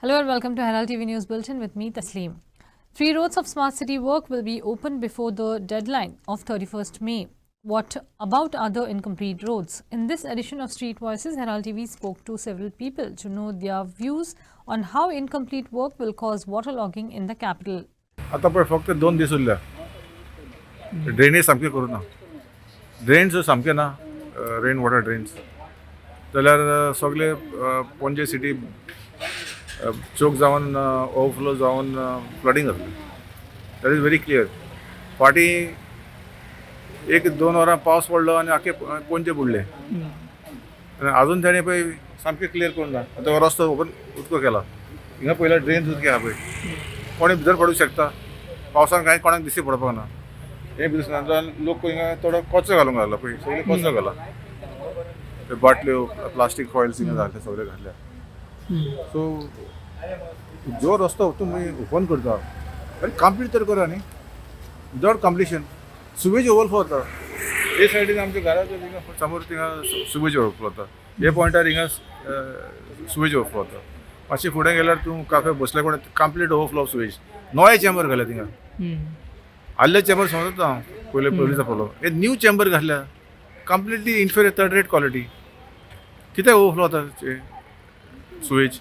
Hello and welcome to Herald TV News Bulletin with me, Tasleem. 3 roads of Smart City work will be opened before the deadline of 31st May. What about other incomplete roads? In this edition of Street Voices, Herald TV spoke to several people to know their views on how incomplete work will cause waterlogging in the capital. आता पळय फक्त 2 दीस उरल्या drainage सामके करूं ना drains सामके ना rain water drains जाल्यार सगळे पणजे सिटी चोक जावन ओवरफ्लो जावन फ्लडींग जातलें दॅट इज व्हेरी क्लियर फाटी 1-2 वरां पावस पडलो आनी आख्खे पणजे बुडले आनी आजून ताणें पळय सामकें क्लियर करूं ना आतां हो रस्तो ओपन उदको केला हिंगा पयल्या ड्रेन्स उदक आहा पळय कोणी भितर पडूंक शकता पावसान कांय कोणाक दिश्टी पडपाक ना हे भितर दिसना लोक हिंगा थोडो कचरो घालूंक घाला पळय सगळे कचरो घाला ते बाटल्यो प्लास्टीक फॉयल्स हिंगा घातले सगळे घातल्या सो जो रस्तो तुमी ओपन करता अरे कंप्लीट तर करा न्ही विदाउट कंप्लिशन सुवेज ओवरफ्लो जाता हे सायडीन आमच्या घराच्या थिंगा समोर थिंगा सुवेज ओवरफ्लो जाता हे पॉयंटार हिंगा सुवेज ओवरफ्लो जाता मातशें फुडें गेल्यार तूं काफे बसल्या कोण कंप्लीट ओवरफ्लो ऑफ सुवेज नवे चेंबर घाल्या थिंगा आदले चेंबर समजता हांव पयले पयलींचो प्रॉब्लम हे न्यू चेंबर घातल्या completely inferior third rate quality कित्याक ओवरफ्लो जाता sewage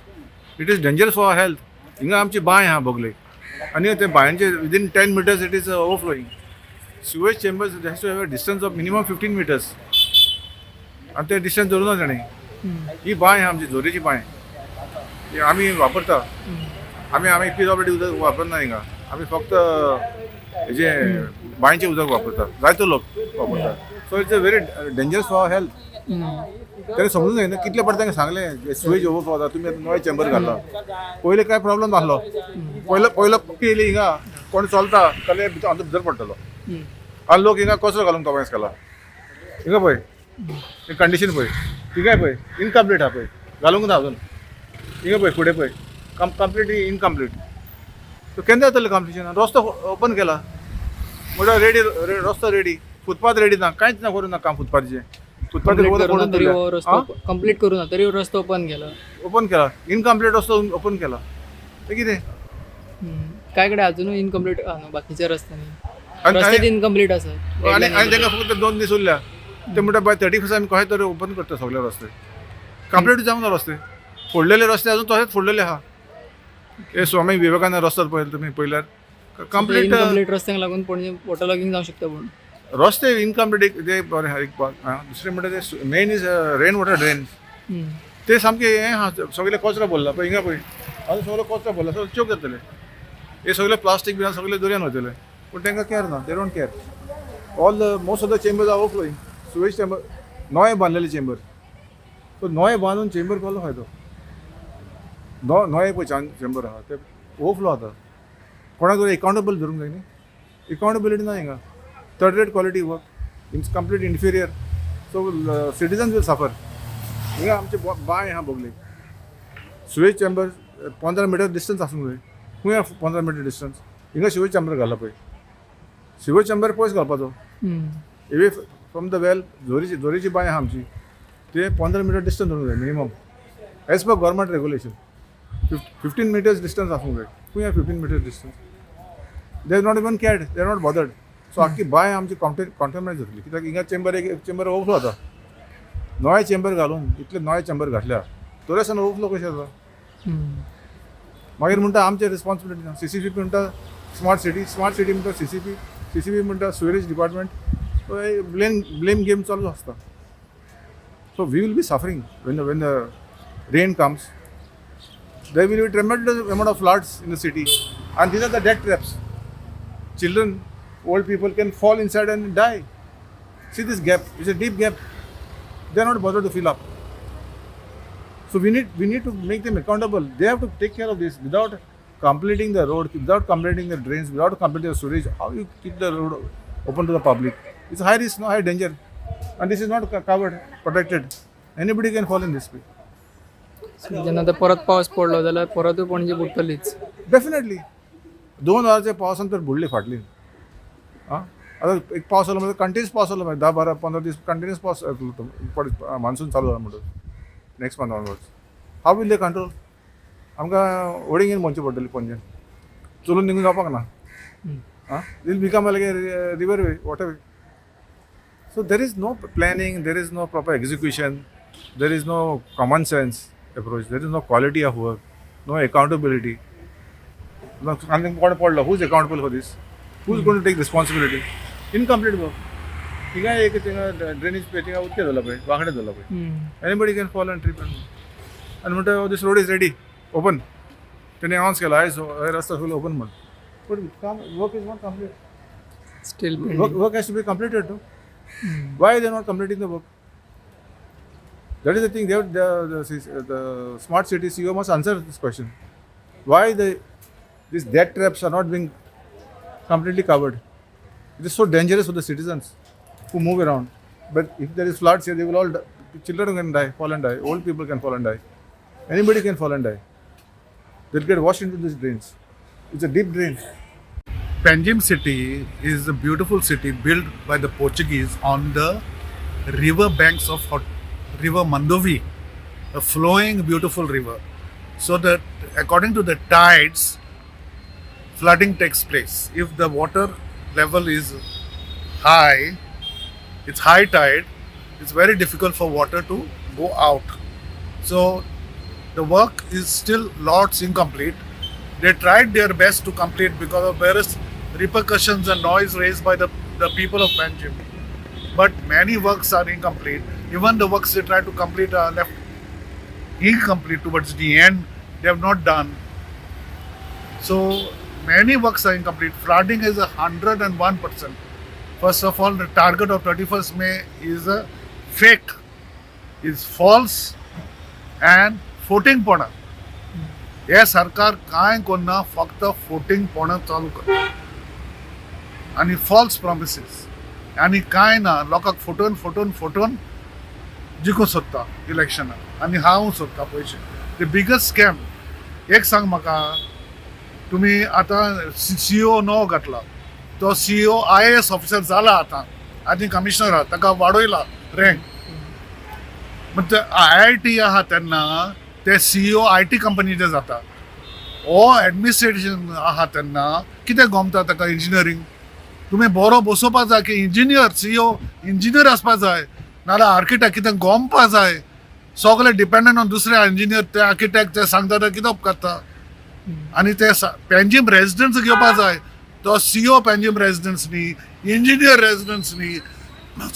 it is dangerous for health हिंगा आमची बांय आहा बोगले आनी ते बांयांचे within 10 metres it is overflowing sewage chambers has to have a distance of minimum 15 metres आनी ते डिस्टन्स धरून ताणें ही बांय आहा आमची जोरेची बांय आमी वापरता आमी पिजॉबिलिटी उदक वापरना हिंगा आमी फक्त हेजे बांयचें उदक वापरता जायतो लोक वापरता so it's a very dangerous for health ताणें समजूंक जाय ना कितले पडटा तांकां सांगलें सुवेज ओवरफ्लो जाता तुमी नवे चेंबर घाला पयलीं काय प्रॉब्लम नासलो पयलो पयलीं हिंगा कोण चलता जाल्यार भितर पडटलो आनी लोक हिंगा कचरो घालूंक तोबायस केला हिंगा पळय कंडिशन पळय थिंगाय पळय इनकम्प्लीट आहा पळय घालूंक ना अजून हिंगा पळय फुडें पळय कंप्लीटली इनकम्प्लीट सो केन्ना जातलें कंप्लिशन रस्तो ओपन केला म्हटल्यार रेडी रस्तो रेडी फुटपाथ रेडी ना कांयच ना करूं ना काम फुटपाथचें कंप्लीट करू ना तरी रस्तो ओपन केला इनकम्प्लीट रस्तो ओपन केला ते कितें काय कडे अजूनही इनकम्प्लीट बाकीच्या रस्त्यांनी रस्ते इनकम्प्लीट असतात आनी तांकां फक्त 2 दीस उरल्या ते म्हणटा बाय 31 आमी कशें तरी ओपन करता सगळे रस्ते कंप्लीट जावंक ना रस्ते फोडलेले रस्ते अजून तशेंच फोडलेले आहा हे स्वामी विवेकानंद रस्तो पळयले तुमी पयल्यार कंप्लीट रस्त्यांक लागून पणजे वॉटरलॉगिंग जावंक शकता पूण रस्ते इनकम्प्लीट ते बरें एक दुसरें म्हणटा ते main is rain water drain ते सामके हे आहा सगळे कचरो भरला पळय हिंगा पळय आजून सगळो कचरो भरला सगळे चोक जातले हे सगळे प्लास्टीक बी सगळे दर्यान वयतले पूण तांकां केअर ना they don't care all the most of the chambers are overflowing sewage chamber नवे बांदलेले चेंबर सो नवे बांदून चेंबर कसलो फायदो नवे पळय चेंबर आहा ते ओवरफ्लो जाता कोणाक तरी एकाउंटेबल धरूंक जाय न्ही एकाउंटेबिलिटी ना हिंगा third rate quality work it's complete inferior so citizens will suffer हिंगा आमचे बांय आहा बोगले सुवेज चेंबर 15 मिटर डिस्टन्स आसूंक जाय खूंय 15 मिटर डिस्टन्स हिंगा सुवेज चेंबर घाला पळय सुवेज चेंबर पयस घालपाचो इवे फ्रॉम द वेल जोरीची बांय आहा आमची ते 15 मिटर डिस्टन्स धरूंक जाय minimum as per government regulation 15 meters distance आसूंक जाय खूंय 15 meter distance they are not even cared they are not bothered so आख्खी बांय आमची कॉन्टॅमिनेट जातली कित्याक हिंगा चेंबर एक चेंबर ओवरफ्लो जाता नवे चेंबर घालून इतले नवे चेंबर घातल्या तोरेसान ओवरफ्लो कशें जाता मागीर म्हणटा आमचे रिस्पॉन्सिबिलिटी ना CCP म्हणटा स्मार्ट सिटी म्हणटा CCP म्हणटा स्वेरेज डिपार्टमेंट ब्लेम गेम चालू आसता so we will be suffering when the rain comes there will be tremendous amount of floods in the city and these are the death traps children old people can fall inside and die. See this gap, it's a deep gap. They are not bothered to fill up. So we need to make them accountable. They have to take care of this without completing the road, without completing the drains, without completing the sewage. How you keep the road open to the public? It's high risk, no high danger. And this is not covered, protected. Anybody can fall in this way. जेन्ना आता परत पावस पडलो जाल्यार परतूय पणजे बुडटलीच Definitely. 2 वरांचे पावसान तर बुडली फाटली आता एक पावस आलो म्हणजे कंटिन्यूस पावस आलो म्हणजे 10-12-15 दीस कंटिन्यूस पावस मान्सून चालू जाला म्हणून next month onwards how will they control आमकां ओडींग घेवन पोवची पडटली पणजेन चलून निघून जावपाक ना आं will become like river way water way so there is no planning there is no proper execution there is no common sense approach there is no quality of work no accountability आनी कोण पडलो who's accountable for this who's going to take responsibility incomplete work थिंगा एक थिंगा drainage थिंगा उदकें जाला पळय वांकडें जाला पळय anybody can fall end trip आनी म्हणटा दीस रोड इज रेडी ओपन तेणे अनाउन्स केला आयज रस्ता फूल ओपन म्हण but work is not complete steel work has to be completed too. Why they are not completing the work? That is the thing. The smart city CEO must answer this question. Why these debt traps are not being completely covered? It is so dangerous for the citizens who move around. But if there is floods here, they will all die. Children can die, fall and die. Old people can fall and die. Anybody can fall and die. They'll get washed into these drains. It's a deep drain. Panjim city is a beautiful city built by the Portuguese on the river banks of river Mandovi, a flowing beautiful river. So that according to the tides, flooding takes place. If the water level is high, it's high tide, it's very difficult for water to go out. So the work is still lots incomplete. They tried their best to complete because of various repercussions and noise raised by the people of Panjim. But many works are incomplete. Even the works they tried to complete are left incomplete towards the end. They have not done. So many works are incomplete. Flooding is 101%. First of all, the target of 31st May is a fake, is false and footing pona. हे सरकार कांय करना फक्त फुटींग पोवणा चालू करता आनी false promises आनी कांय ना लोकांक फुटोवन फुटोवन फुटोवन जिखूं सोदता इलेक्शनाक आनी हांव सोदता पयशे द बिगस्ट स्कॅम एक सांग म्हाका तुमी आतां CEO नवो घातला तो CEO IAS ऑफिसर जाला आतां आनी कमिशनर आहा ताका वाडयला रँक म्हणजे IIT आहा तेन्ना ते CEO IT कंपनीचे जाता ओ एडमिनिस्ट्रेशन आहा तेन्ना कितें गोमता ताका इंजिनियरींग तुमी बरो बसोवपा जाय की इंजिनियर CEO इंजिनियर आसपा जाय नाल्यार आर्किटेक्ट कितें गोमपा जाय सगळे डिपेंडंट ऑन दुसरे इंजिनियर ते आर्किटेक्ट ते सांगता ते कितें करता आनी ते पेंजीम रेजिडेंट्स घेवपा जाय तो CEO पेंजीम रेजिडेंट्स न्ही इंजिनियर रेजिडेंट्स न्ही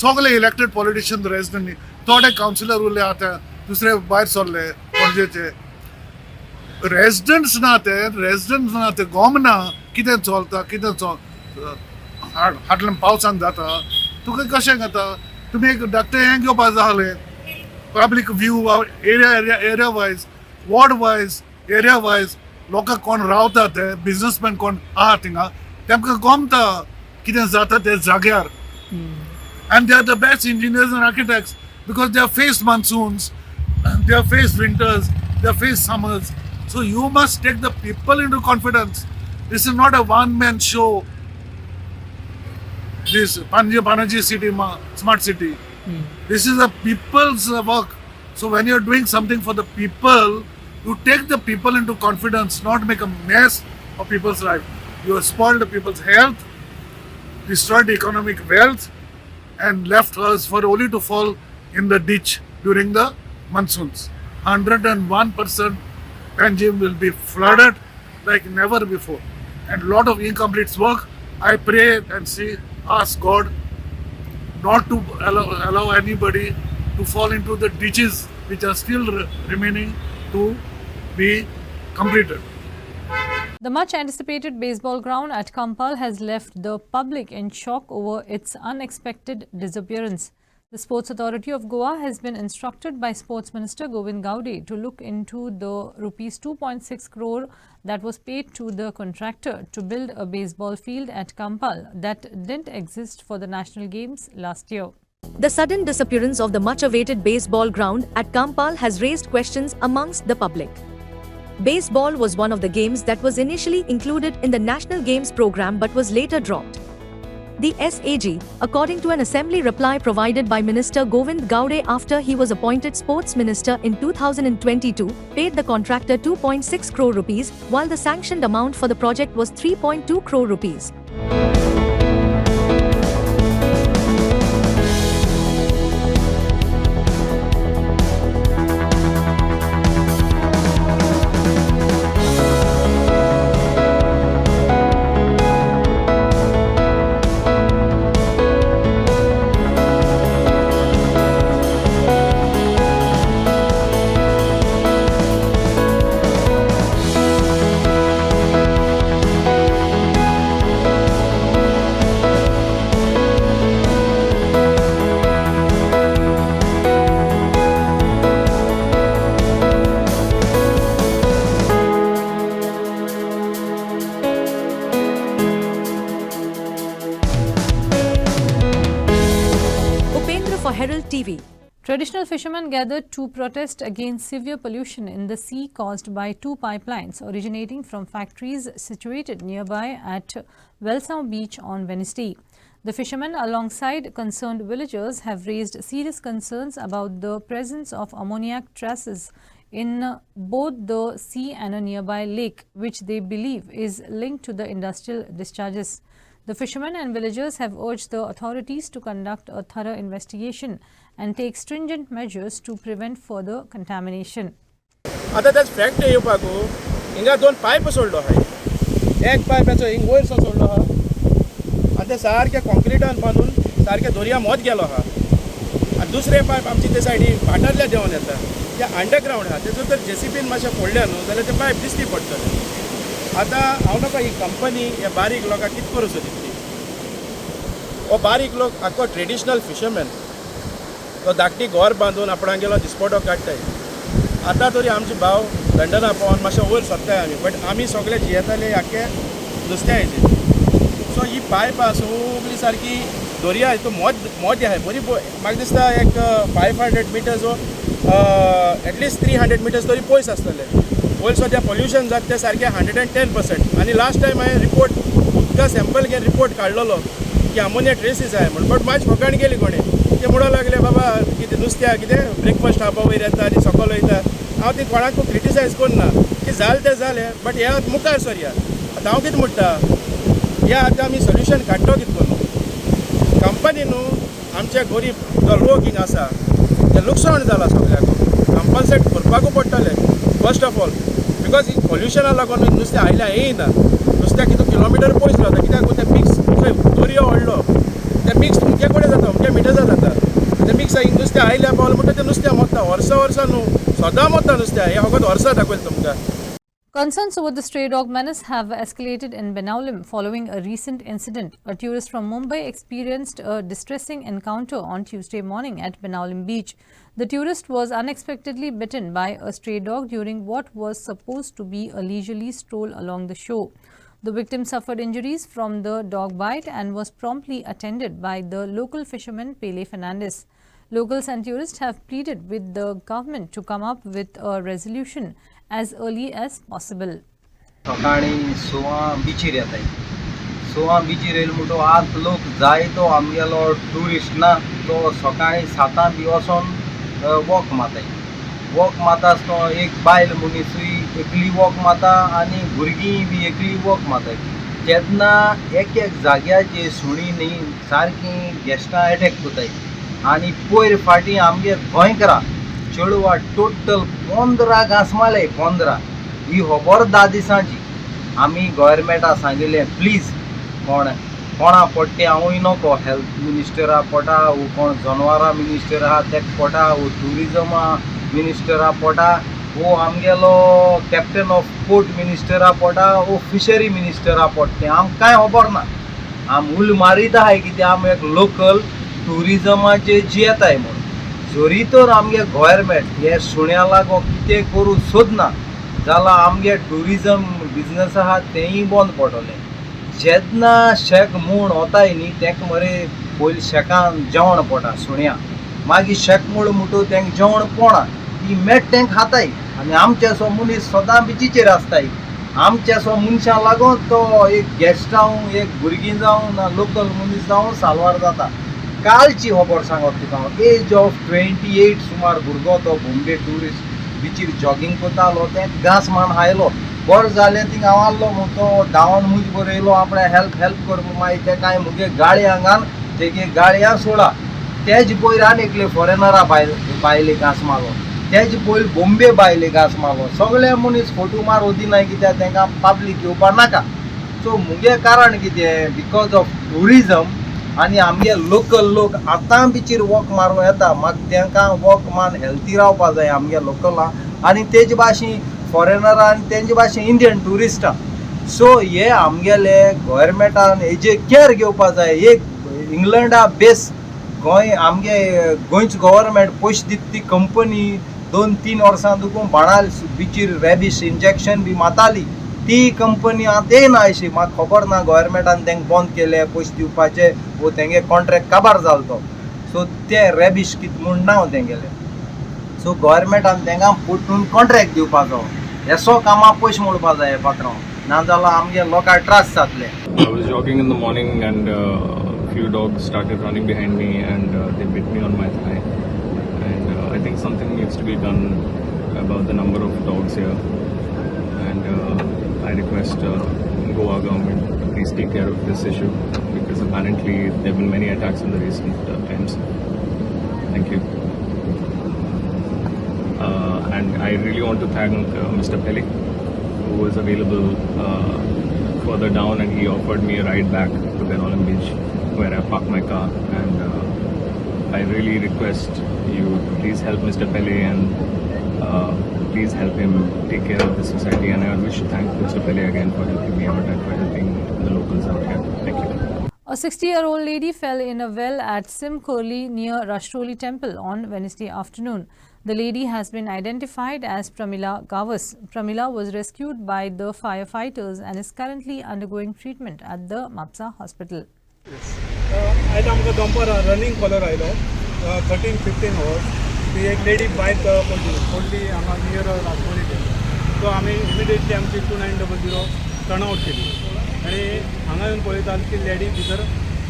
सगळे इलेक्टेड पॉलिटिशियन रेजिडेंट न्ही थोडे कावन्सिलर उरले आतां दुसरे भायर सरले पणजेचे रेजिडेंट्स ना ते गोमना कितें चलता कितें हाटल्यान पावसान जाता तुका कशें जाता तुमी एक धाकटें हें घेवपा जाय आहलें public view area wise ward wise area wise लोकांक कोण रावता ते बिजनसमॅन कोण आहा थिंगा तेमकां गोमता कितें जाता ते जाग्यार and they are the best engineers and architects because they have faced monsoons, they have faced winters, they have faced summers. So you must take the people into confidence. This is not a one-man show. This Panaji city, smart city. This is a people's work. So when you're doing something for the people, you take the people into confidence, not make a mess of people's life. You have spoiled the people's health, destroyed the economic wealth, and left us for only to fall in the ditch during the monsoons. 101% Panjim will be flooded like never before. And lot of incomplete work. I pray and ask God not to allow anybody to fall into the ditches which are still remaining to be completed. The much anticipated baseball ground at Kampal has left the public in shock over its unexpected disappearance. The Sports Authority of Goa has been instructed by Sports Minister Govind Gowdy to look into the rupees 2.6 crore that was paid to the contractor to build a baseball field at Kampal that didn't exist for the National Games last year. The sudden disappearance of the much-awaited baseball ground at Kampal has raised questions amongst the public. Baseball was one of the games that was initially included in the National Games program but was later dropped. The SAG, according to an assembly reply provided by Minister Govind Gaude after he was appointed Sports Minister in 2022, paid the contractor 2.6 crore rupees, while the sanctioned amount for the project was 3.2 crore rupees. Upendra for Herald TV. Traditional fishermen gathered to protest against severe pollution in the sea caused by two pipelines originating from factories situated nearby at Welsau Beach on Wednesday. The fishermen, alongside concerned villagers, have raised serious concerns about the presence of ammoniac traces in both the sea and a nearby lake, which they believe is linked to the industrial discharges. The fishermen and villagers have urged the authorities to conduct a thorough investigation and take stringent measures to prevent further contamination. आता त्याच fact येवपाक हिंगा 2 pipe सोडलो आहाय. एक पायपाचो हिंग वयर सोडलो आहा आनी ते सारके कॉन्क्रिटान बांदून सारके दर्या मोत गेलो आहा. आनी दुसरे पायप आमचे ते सायडी वाठारल्या देंवन येता जे अंडरग्रावंड आहा तेजो तर जेसीबीन मातशें फोडल्या न्हू जाल्यार ते पायप दिसती पडटले. आतां हांव नाका ही कंपनी ह्या बारीक लोकांक कितें करूं दिसली. हो बारीक लोक आख्खो ट्रेडिशनल फिशरमॅन तो धाकटी घर बांदून आपणाक गेलो दिसपटो काडटाय. आतां तरी आमचे भाव लंडना पावन मातशें वयर सरताय आमी, बट आमी सगळे जियेताले आख्खे नुस्त्या हेजेर. सो ही पायप आहा सगळी सारकी दर्या हितून मोद आहाय बरी. म्हाका दिसता एक 500 मिटर्स वो एटलिस्ट 300 मिटर्स तरी पयस आसतले. वयर सद्या पोल्युशन जाता ते सारकें 110%. आनी लास्ट टायम हांवें रिपोर्ट उदका सॅम्पल घेवन रिपोर्ट काडलेलो की अमोनिया ट्रेसीस आहे म्हणून. बट माझी फकाण गेली कोणी ते म्हणूंक लागले बाबा कितें नुस्त्या कितें ब्रेकफास्ट खावपा वयर येता आनी सकयल वयता. हांव ती कोणाक क्रिटिसायज करना की जालें तें जालें, बट हे मुखार सरया. आतां हांव कितें म्हणटा हे आतां आमी सोल्युशन काडटो कितें करून. कंपनी न्हू आमचे गरीब जो लोक हिंगा आसा ते लुकसाण जाला सगळ्याक. कंपल्सेट करपाकूच पडटलें फर्स्ट ऑफ ऑल, बिकॉज पोल्युशना लागून नुस्तें आयल्या येयना. नुस्त्या कितें किलोमिटर पयस रावता कित्याक ते मिक्स दर्या व्हडलो ते मिक्स अमके कडेन जाता अमके मिटर्सा जाता. ते मिक्स नुस्तें आयल्या पावलें म्हणटा तें नुस्तें मोत्ता वर्सा न्हू सदां मोत्ता नुस्तें. हे फकत वर्सा दाखयलें तुमकां. Concerns over the stray dog menace have escalated in Benaulim following a recent incident. A tourist from Mumbai experienced a distressing encounter on Tuesday morning at Benaulim Beach. The tourist was unexpectedly bitten by a stray dog during what was supposed to be a leisurely stroll along the shore. The victim suffered injuries from the dog bite and was promptly attended by the local fisherman Pele Fernandez. Locals and tourists have pleaded with the government to come up with a resolution as early as possible. सकाळी 6 बिचीर येताय. 6 बिचीर येयलो म्हणटो आज लोक जाय तो आमगेलो tourist ना तो सकाळी 7 बी वचोन वॉक मारताय. वॉक मारता आसतना एक बायल मनीसूय एकली वॉक मारता आनी भुरगीं बी एकली वॉक मारताय. तेन्ना एक जाग्याचेर सुणी न्ही सारकी गेस्टां एटॅक कोताय. आनी पयर फाटीं आमगे गोंयकारां चेडवां टोटल 15 घास मारले. 15 ही खबर 10 दिसांची. आमी गव्हर्मेंटा सांगिल्लें प्लीज कोणा पडटे हांवूय नको हेल्थ मिनिस्टरा पडटा वो कोण जनवरां मिनिस्टर आहा तेका पडटा वो ट्युरिजमा मिनिस्टरा पडटा वो आमगेलो कॅप्टन ऑफ पोर्ट मिनिस्टरा पडटा वो फिशरी मिनिस्टरा पडटे आमकां कांय खबर ना. आम उल मारीत आहाय कितें आम एक लोकल ट्युरिजमाचे जियेताय म्हणून. जरी तर आमगे गव्हर्मेंट हे सुण्या लागो कितें करूं सोदना जाल्यार आमगे ट्युरिजम बिजनस आहा तेंय बंद पडटलें. जेन्ना शेक म्हूण वताय न्ही तेंका मरे पयलीं शेकान जेवण पडटा सुण्या मागीर शेक म्हूण म्हणटो तेंका जेवण पडना ती मेट तेंका खाताय. आनी आमचे असो मनीस सदां बिचीचेर आसताय आमच्या सो मनशां लागून तो एक गेस्ट जावं एक भुरगीं जावं ना लोकल मनीस जावं साल्वार जाता. कालची खबर सांगप तुका हांव, एज ऑफ 28 सुमार भुरगो तो बॉम्बे टुरिस्ट बिचीर जॉगिंग करतालो, ते घास मान हायलो. बरें जालें थिंगा हांव आहलो म्हूण तो धांवन मुज बरो येयलो आपणे हेल्प कर म्हूण. मागीर ते कांय मुगे गाळयां घाल तेगे गाळयां सोडा. तेज पयर आनी एकले फॉरेनरा बायले घास मारलो, तेज पयर बॉम्बे बायले घास मारलो. सगळे मनीस फोटो मारूं दिनाय कित्याक तांकां पब्लीक येवपा नाका. सो मुगे कारण कितें, बिकॉज ऑफ टुरिजम आनी आमगे लोकल लोक आतां बिचीर वॉक मारूं येता. म्हाका तांकां वॉक मान हेल्थी रावपा जाय आमगे लोकलां आनी तेज भाशेन फॉरेनरां आनी तेंचे भाशेन इंडियन टुरिस्टां. सो हे आमगेले गोवोरमेंटान हेजे केअर घेवपा जाय. एक इंग्लंडा बेस गोंय आमगे गोंयच गव्हर्मेंट पयशे दिता ती कंपनी 2-3 वर्सां दुखून बाणाल बिचीर रॅबिश इंजेक्शन बी माताली. ती कंपनी आतां येना अशी. म्हाका खबर ना गव्हर्मेंटान तांकां बंद केले पयशे दिवपाचे वो तेंगे कॉन्ट्रॅक्ट काबार जालो तो. सो ते रॅबिश कितें म्हूण नांव तेंगेलें. सो गव्हर्मेंटान तांकां परतून कॉन्ट्रॅक्ट दिवपाचो. हेसो कामां पयशे मोडपा जाय पात्रांव, नाजाल्यार आमगे लोकांक त्रास जातले. I was jogging in the morning and few dogs started running behind me and they bit me on my thigh. And I think something needs to be done about the number of dogs here. And I request Goa government to please take care of this issue because apparently there have been many attacks in the recent times. Thank you. And I really want to thank Mr. Pele, who was available further down, and he offered me a ride back to Benaulim Beach where I parked my car. And I really request you to please help Mr. Pele and please help him take care of the society. And I wish to thank Mr. Pele again for helping me out and for helping the locals out here. Thank you. A 60-year-old lady fell in a well at Simkhurli near Rashtoli Temple on Wednesday afternoon. The lady has been identified as Pramila Gawas. Pramila was rescued by the firefighters and is currently undergoing treatment at the Mapsa hospital. आयज आमकां दनपार running collar आयलो 13-15 hours. ती एक lady बायक पडली हांगा near राजकोरी. So आमी इमिडिएटली आमची 2900 टर्न आउट केली आनी हांगा येवन पळयता की लेडी भितर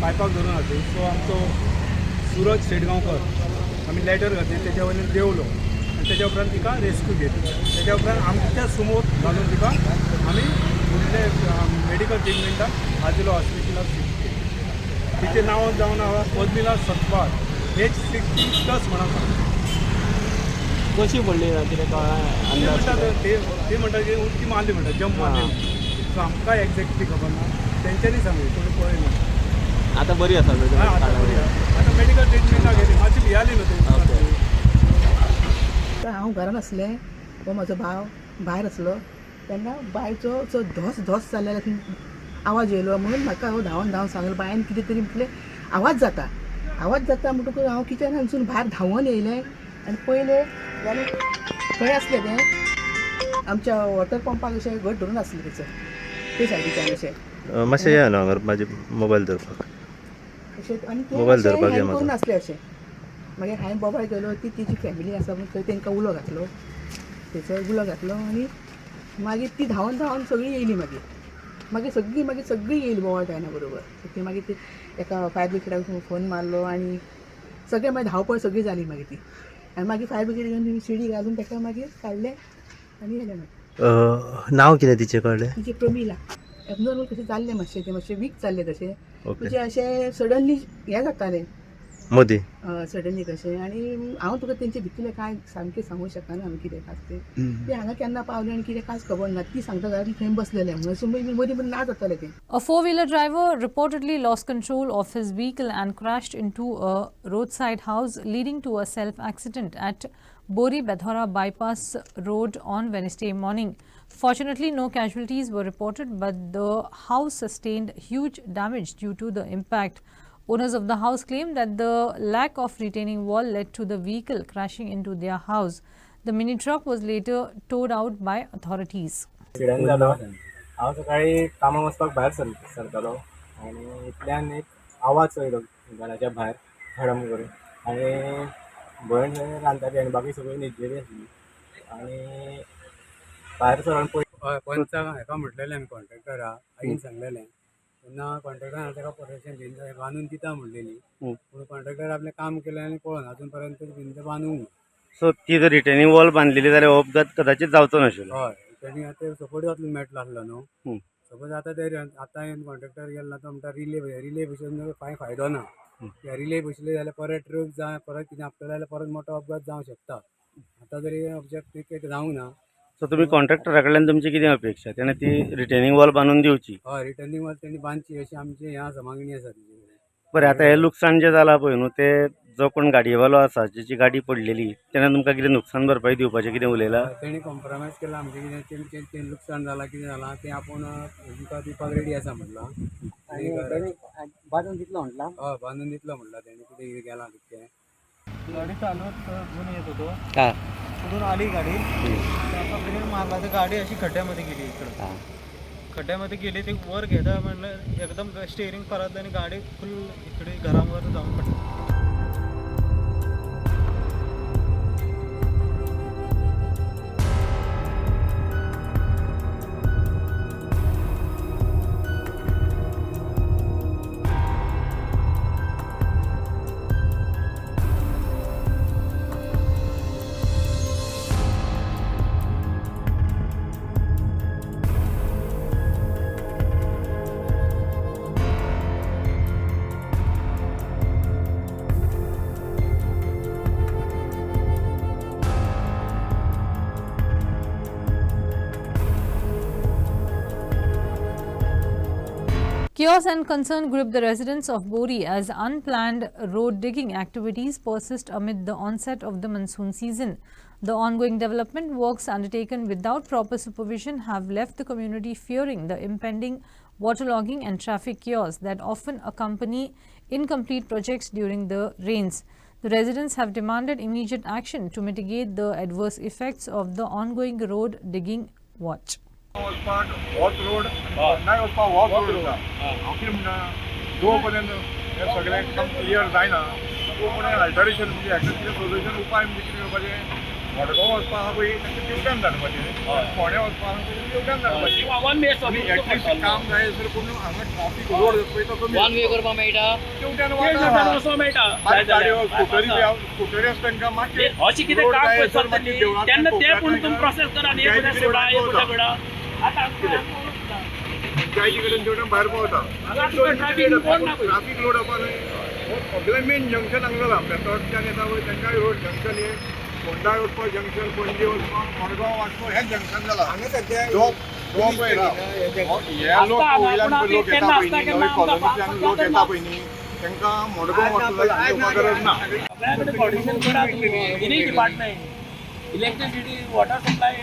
पायपाक धरून आसली. सो आमचो सुरज शेटगांवकर आमी लॅटर घातली, तेच्या वयल्यान देवलो आनी तेच्या उपरांत तिका रेस्क्यू केली. तेच्या उपरांत आमच्या समोर घालून तिका आमी फुडले मेडिकल ट्रिटमेंटाक आजिलो हॉस्पिटलाक शिफ्ट केली. तिचें नांव जावन आसा पद्मिला सतपाल, एज 60+ म्हणून आसा. कशी पडली कितें ते म्हणटा की उडकी मारली म्हणटा, जंप मारली. सो आमकां एक्झॅक्टली खबर ना, तेंच्यांनी सांगली कोणी पळयना. आतां बरी आसा आतां बरी आसा. आतां मेडिकल ट्रिटमेंटाक गेली, मातशी भियाली न्हू ते. हांव घरान आसलें, हो म्हजो भाव भायर आसलो. तेन्ना बायचो असो धोस जाल्यार आवाज येयलो म्हणून म्हाका हांव धांवन सांगलो बायन कितें तरी म्हटलें आवाज जाता म्हणटकूच हांव किचनानसून भायर धांवन येयलें आनी पयलें जाल्यार खंय आसलें तें आमच्या वॉटर पंपाक अशें घट धरून आसलें तेचो ते सायडीच्यान अशें मातशें या न्हू हांगा म्हाजे मोबायल धरपाक अशें आनी मोबायल धरपाक या करून आसलें अशें. मागीर हांवें बोबाय गेलो, ती तेजी फॅमिली आसा म्हूण थंय तेंकां उलो घातलो, तेचो उलो घातलो आनी मागीर ती धांवन सगळीं येयली. मागीर सगळीं येयली बोवाळ जायना बरोबर. ती मागीर ती एका फायर ब्रिगेडाक फोन मारलो आनी सगळें मागीर धांवपळ सगळी जाली मागीर ती. आनी मागीर फायर ब्रिगेड घेवन शिडी घालून ताका मागीर काडलें आनी येलें. मागीर नांव कितें तिचें कळ्ळें? तिचें प्रमिला. एबनॉर्मल कशें जाल्लें मातशें वीक जाल्लें तशें. म्हणजे अशें सडनली हें जातालें मोदी सडनली कशें. आनी हांव तुका तेंचे भितरलें कांय सामकें सांगूंक शकना आमी कितें खास तें. ते हांगा केन्ना पावलें आनी कितें कांयच खबर ना. ती सांगता जाल्यार थंय बसलेलें म्हणून सो मदीं ना जातालें तें. A four-wheeler driver reportedly lost control of his vehicle and crashed into a roadside house, leading to a self-accident at Bori Bedhora Bypass Road on Wednesday morning. Fortunately, no casualties were reported, but the house sustained huge damage due to the impact. Owners of the house claimed that the lack of retaining wall led to the vehicle crashing into their house. The mini truck was later towed out by authorities. Accident जालो. हांव सकाळी कामाक वचपाक भायर सरतालो आनी इतल्यान एक आवाज येयलो घराच्या भायर हडम करून. आनी भयण रांदताली आनी बाकी सगळीं न्हिदलेली आसली. आनी भायर सरून पळय हय पंचाक हेका म्हटलेलें आमी कॉन्ट्रॅक्टरा आईन सांगलेलें तेन्ना कॉन्ट्रॅक्टरान ताका परमिशन भिंत बांदून दिता म्हणलेली पूण कॉन्ट्रॅक्टर आपलें काम केलें आनी पळोवन अजून पर्यंत भिंत बांदूंक ना. सो ती जर रिटेनिंग वॉल बांधलेली जाल्यार हो अपघात कदाचित जावचो नाशिल्लो. हय तेणी आतां सपोर्ट जातलो मेळटलो आसलो न्हू. सपोज आतां ते आतां कॉन्ट्रॅक्टर गेलो तो म्हणटा रिले बसोवन कांय फायदो ना. त्या रिले बसले जाल्यार परत ट्रक जाय परत कितें आपल्याला जाल्यार परत मोठो अपघात जावंक शकता. आतां जरी ऑब्जेक्ट जावंक ना. सो तुमी कॉन्ट्रॅक्टरा कडल्यान तुमची कितें अपेक्षा तेणें ती रिटेनिंग वॉल बांदून दिवची. हय रिटर्निंग वॉल तेणी बांदची अशी आमची हें आसा मागणी आसा तेजी कडेन. बरें आतां हें लुकसाण जें जालां पळय न्हू ते जो कोण गाडयेवालो आसा जेची गाडी पडलेली तेणें तुमकां कितें नुकसाण भरपाई दिवपाचें कितें उलयलां. तेणी कॉम्प्रोमायज केला आमचें कितें तेंचें लुकसाण जालां कितें जालां तें आपूण तुमकां दिवपाक रेडी आसा म्हणलां. बांदून दितलो म्हटला. हय बांदून दितलो म्हणलां तेणी कितें गेलां तितकें. गाडी चालवत घेऊन येत होतो हां कुठून आली गाडी आता ब्रेक मारला तर गाडी अशी खड्ड्यामध्ये गेली इकडं. खड्ड्यामध्ये गेली ती वर घेता म्हणलं एकदम स्टेअरिंग परत आणि गाडी फुल इकडे घरावर जाऊन पडली. Chaos and concern grip the residents of Bori as unplanned road digging activities persist amid the onset of the monsoon season. The ongoing development works undertaken without proper supervision have left the community fearing the impending waterlogging and traffic chaos that often accompany incomplete projects during the rains. The residents have demanded immediate action to mitigate the adverse effects of the ongoing road digging watch. वचपाक होच road नाही वचपाक होच road आसा. हांव कितें म्हणटा जो पर्यंत हें सगळें काम क्लियर जायना तो पर्यंत अल्टरेशन म्हणजे हाका कितें सोल्युशन उपाय म्हणजे कितें करपाचें. मडगांव वचपाक आहा पळय ताका टिवट्यान धाडपाचें. फोंड्या वचपाक आहा पळय टिवट्यान धाडपाचें. आनी एटलिस्ट काम जाय जाल्यार पूण हांगा ट्रॉफीक लोड पळय तो कमी वन वे करपाक मेळटा टिवट्यान वचपाक मेळटा. स्कुटरी आसा तांकां मातशें अशी कितें काम पळय चलतली तेन्ना ते पूण तुमी प्रोसेस करा न्ही एक फुडें सोडा एक फुडें घडा. आतां पंचायती कडेन टिवट्यान भायर पावता. ट्राफीक लोड आसा न्हय सगळें मेन जंक्शन हांगा जालां. बेतोडच्यान येता पळय तांकांय रोड जंक्शन हे फोंडा वचपाक जंक्शन पणजे वचपाक मडगांव वचपाक हें जंक्शन जालां. हांगा सद्या जो पळय ना हे लोक वयल्यान लोक येता पळय न्ही नवी कॉलनींतल्यान लोक येता पळय न्ही तांकां मडगांव वचपाक येवपाक गरज ना. सगळ्याकडे कोऑर्डिनेशन करा तुम्ही इनी डिपार्टमेंट इलेक्ट्रिसिटी वॉटर सप्लाय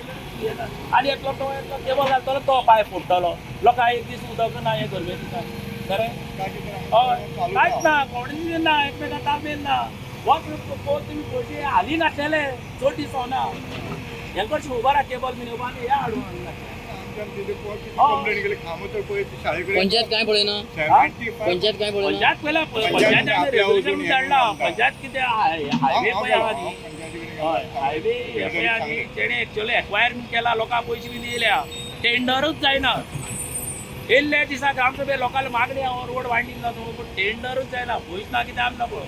आनी एकलो तो केबल घालतलो तो पायप फोडटलो लोकांक एक दीस उदक ना हे गरमे दिसा खरें हय कांयच ना कोऑर्डिनेशन ना एकमेकांक ताबेन ना. हो तुमी पयशे हाली नासलेले चड दीस ना हें करचें उबारा केबल बीन उबार हे हाडून पंचायत काय पळयना पंचायत काय पळयना पंचायत पयला पंचायत रेजोल्युशन धाडला. पंचायत कितें हायवे पळय आहा न्ही हय हायवे हे पळय न्ही तेणे एक्चुअली एक्वायरमेंट केला लोकांक पयशे बीन येयल्या टेंडरूच जायना. येयल्ले दिसा ग्रामसभे लोकांक मागणी हांव रोड वायंडींग जाता पूण टेंडरूच जायना. पयशे ना कितें आमना पळय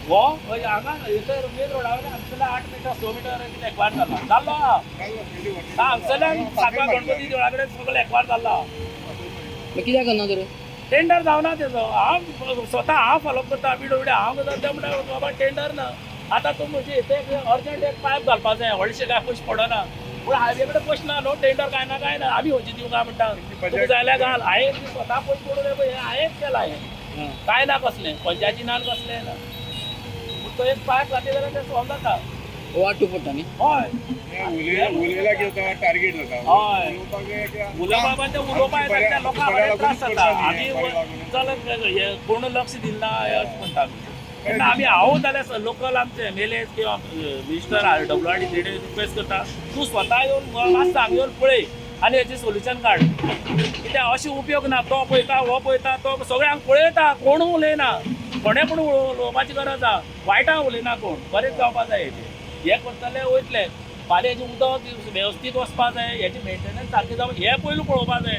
हो हांगा थंय मेन रोडा वयल्यान हांगसरल्यान 8 मिटर 6 मिटर कितें एक्वायर जाल्लो जाल्लो आहा. हांगसरल्यान साकवाळ गणपती देवळा कडेन सगळें एक्वायर जाल्लो आहा. कित्याक करना तर टेंडर जावना तेजो. हांव स्वता हांव फॉलो करता विडो हांव करता म्हणटा बाबा टेंडर ना. आतां तूं म्हणजे ते अर्जंट एक पायप घालपाक जाय व्हडलेशे काय पयशे पडना पूण हायवे कडेन पयशे ना न्हू टेंडर काय ना आमी खंयची दिवं काय म्हणटा तुका जाल्यार घाल. हांवें स्वता पयशे पडून पळय हांवेंच केला हें काय ना कसलें पंचायतीनान कसलें ना तो एक पायप घातले जाल्यार तें सॉल्व जाता. वाटू पडटा न्ही हय उलयला घेता टार्गेट जाता. हय उलोवपा ते उलोवपा येता कित्याक लोकांक बरें त्रास जाता. आमी चल कोण लक्ष दिना अशें म्हणटा तेन्ना आमी हांव जाल्यार लोकल आमचे MLA किंवा मिनिस्टर WRD तेणे रिक्वेस्ट करता तूं स्वता येवन मातसो हांगा येवन पळय आनी हेचें सोल्युशन काड. कित्याक अशें उपयोग ना तो पळयता हो पळयता तो सगळ्यांक पळयता कोण उलयना. कोणें पूण उलोवपाची गरज आहा वायटां उलयना कोण बरेंच जावपाक जाय हें करतले वयतले फाल्यां हेजें उदक वेवस्थीत वचपा जाय, हेजी मेंटेनन्स सारकें जावप हें पयलू पळोवपा जाय.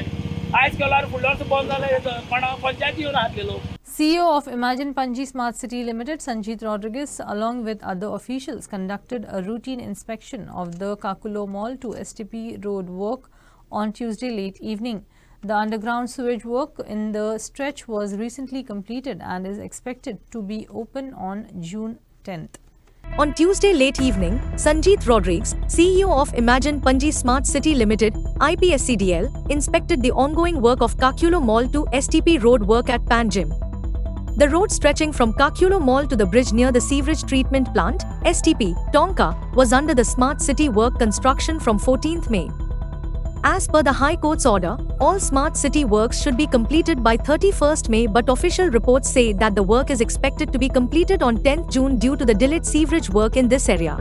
आयज केल्यार फुडल्या वर्सा बंद जालें, कोणाक पंचायती येवन आसले लोक. CEO of Imagine Panji Smart City Limited, Sanjeet Rodriguez, along with other officials, conducted a routine inspection of the Kakulo Mall to STP road work on Tuesday late evening. The underground sewage work in the stretch was recently completed and is expected to be open on June 10th. On Tuesday late evening, Sanjeet Rodriguez, CEO of Imagine Panji Smart City Limited, IPSCDL, inspected the ongoing work of Kakulo Mall to STP road work at Panjim. The road stretching from Kakulo Mall to the bridge near the Sewerage Treatment Plant, STP, Tonka, was under the Smart City work construction from 14th May. As per the High Court's order, all Smart City works should be completed by 31st May, but official reports say that the work is expected to be completed on 10th June due to the delayed sewerage work in this area.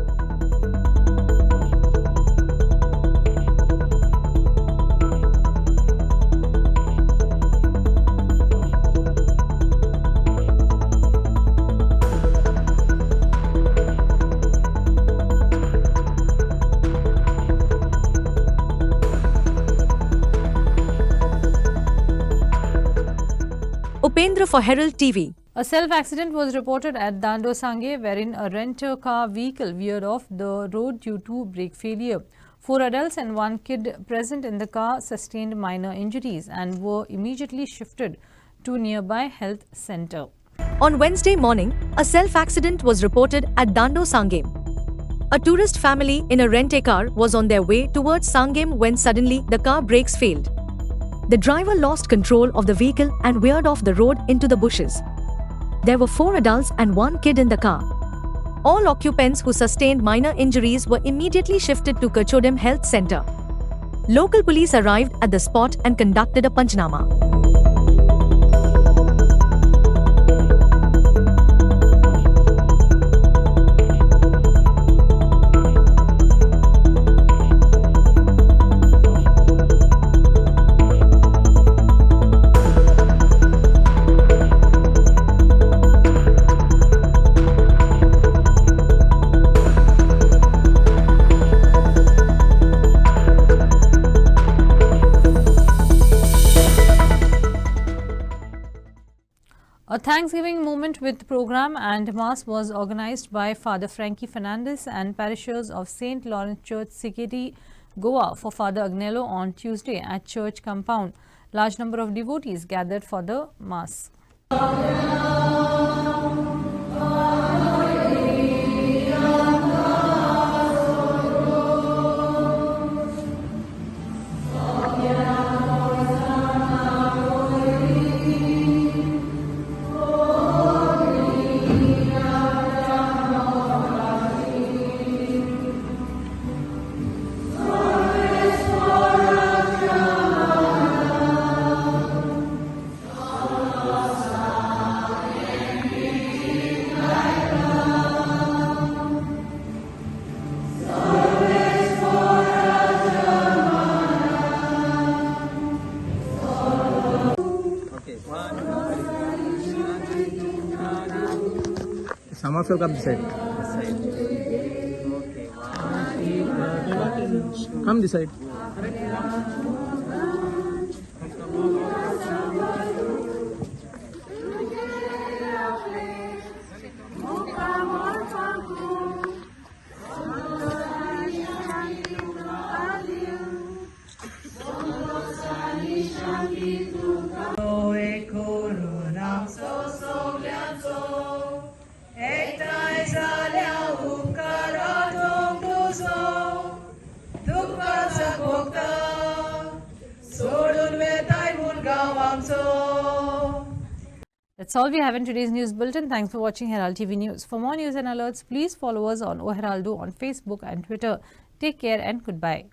Upendra for Herald TV. A self-accident was reported at Dando Sange, wherein a rent-a-car vehicle veered off the road due to brake failure. 4 adults and 1 kid present in the car sustained minor injuries and were immediately shifted to nearby health center. On Wednesday morning, a self-accident was reported at Dando Sangem. A tourist family in a rent-a-car was on their way towards Sangem when suddenly the car brakes failed. The driver lost control of the vehicle and veered off the road into the bushes. There were 4 adults and 1 kid in the car. All occupants who sustained minor injuries were immediately shifted to Kachodem Health Center. Local police arrived at the spot and conducted a panchnama. A Thanksgiving Moment with program and mass was organized by Father Frankie Fernandez and parishioners of St. Lawrence Church, Siketi, Goa for Father Agnello on Tuesday at church compound. Large number of devotees gathered for the mass. Summerfield come this side. Come this side. That's all we have in today's news bulletin. Thanks for watching Herald TV News. For more news and alerts, please follow us on O Heraldo on Facebook and Twitter. Take care and goodbye.